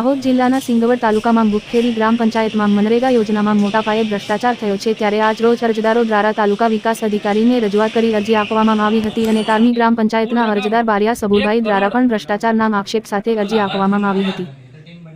દાહોદ જિલ્લાના સિંગવડ તાલુકામાં ગુખેડી ગ્રામ પંચાયતમાં મનરેગા યોજનામાં મોટા પાયે ભ્રષ્ટાચાર થયો છે, ત્યારે આજ રોજ અરજદારો દ્વારા તાલુકા વિકાસ અધિકારીને રજૂઆત કરી અરજી આપવામાં આવી હતી અને તારની ગ્રામ પંચાયતના અરજદાર બારિયા સબુરભાઈ દ્વારા પણ ભ્રષ્ટાચારના આક્ષેપ સાથે અરજી આપવામાં આવી હતી।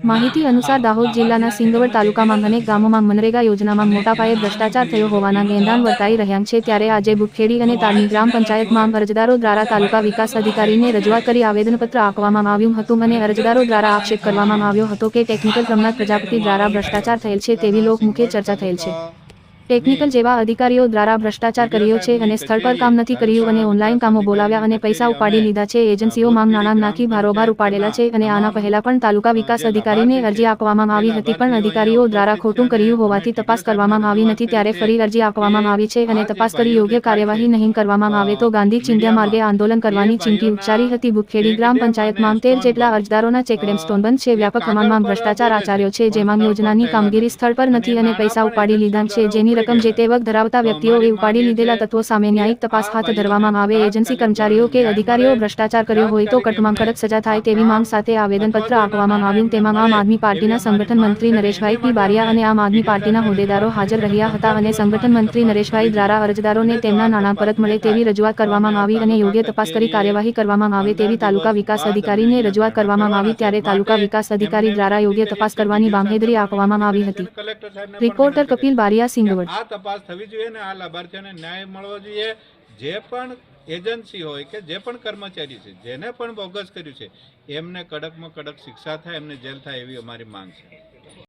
માહિતી અનુસાર દાહોદ જિલ્લાના સિંગવડ તાલુકામાં અનેક ગામોમાં મનરેગા યોજનામાં મોટા પાયે ભ્રષ્ટાચાર થયો હોવાના ગેંડાણ વર્તાઈ રહ્યા છે, ત્યારે આજે ગુખેડી અને તારની ગ્રામ પંચાયતમાં અરજદારો દ્વારા તાલુકા વિકાસ અધિકારીને રજૂઆત કરી આવેદનપત્ર આપવામાં આવ્યું હતું અને અરજદારો દ્વારા આક્ષેપ કરવામાં આવ્યો હતો કે ટેકનિકલ રમનાથ પ્રજાપતિ દ્વારા ભ્રષ્ટાચાર થયેલ છે તેવી લોકમુખે ચર્ચા થયેલ છે। ટેકનિકલ જેવા અધિકારીઓ દ્વારા ભ્રષ્ટાચાર કર્યો છે અને સ્થળ પર કામ નથી કર્યું અને ઓનલાઈન કામો બોલાવ્યા અને પૈસા ઉપાડી લીધા છે। એજન્સીઓમાં નાણાં નાખી ભારોભાર ઉપાડેલા છે અને આના પહેલા પણ તાલુકા વિકાસ અધિકારીને અરજી આપવામાં આવી હતી, પણ અધિકારીઓ દ્વારા ખોટું કર્યું હોવાથી તપાસ કરવામાં આવી નથી, ત્યારે ફરી અરજી આપવામાં આવી છે અને તપાસ કરી યોગ્ય કાર્યવાહી નહીં કરવામાં આવે તો ગાંધી ચિંધ્યા માર્ગે આંદોલન કરવાની ચીમકી ઉચ્ચારી હતી। ગુખેડી ગ્રામ પંચાયતમાં 13 જેટલા અરજદારોના ચેકડેમ સ્ટોન બંધ છે, વ્યાપક પ્રમાણમાં ભ્રષ્ટાચાર આચર્યો છે, જેમાં યોજનાની કામગીરી સ્થળ પર નથી અને પૈસા ઉપાડી લીધા છે, જેની રકમ જે તે વખત ધરાવતા વ્યક્તિઓએ ઉપાડી લીધેલા તત્વો સામે ન્યાયિક તપાસ હાથ ધરવામાં આવે। એજન્સી કર્મચારીઓ કે અધિકારીઓ ભ્રષ્ટાચાર કર્યો હોય તો કડકમાં કડક સજા થાય તેવી માંગ સાથે આવેદનપત્ર આપવામાં આવ્યું। તેમાં આમ આદમી પાર્ટીના સંગઠન મંત્રી નરેશભાઈ પી બારિયા અને આમ આદમી પાર્ટીના હોદ્દેદારો હાજર રહ્યા હતા અને સંગઠન મંત્રી નરેશભાઈ દ્વારા અરજદારોને તેમના નાણાં પરત મળે તેવી રજૂઆત કરવામાં આવી અને યોગ્ય તપાસ કરી કાર્યવાહી કરવામાં આવે તેવી તાલુકા વિકાસ અધિકારીને રજૂઆત કરવામાં આવી, ત્યારે તાલુકા વિકાસ અધિકારી દ્વારા યોગ્ય તપાસ કરવાની બાંહેધરી આપવામાં આવી હતી। રિપોર્ટર કપિલ બારિયા, સિંગવડ। તપાસ થવી જોઈએ ને આ લાભાર્થીઓને ન્યાય મળવો જોઈએ। જે પણ એજન્સી હોય કે જે પણ કર્મચારી છે જેને પણ બોગસ કર્યું છે એમને કડકમાં કડક શિક્ષા થાય, એમને જેલ થાય એવી અમારી માંગ છે।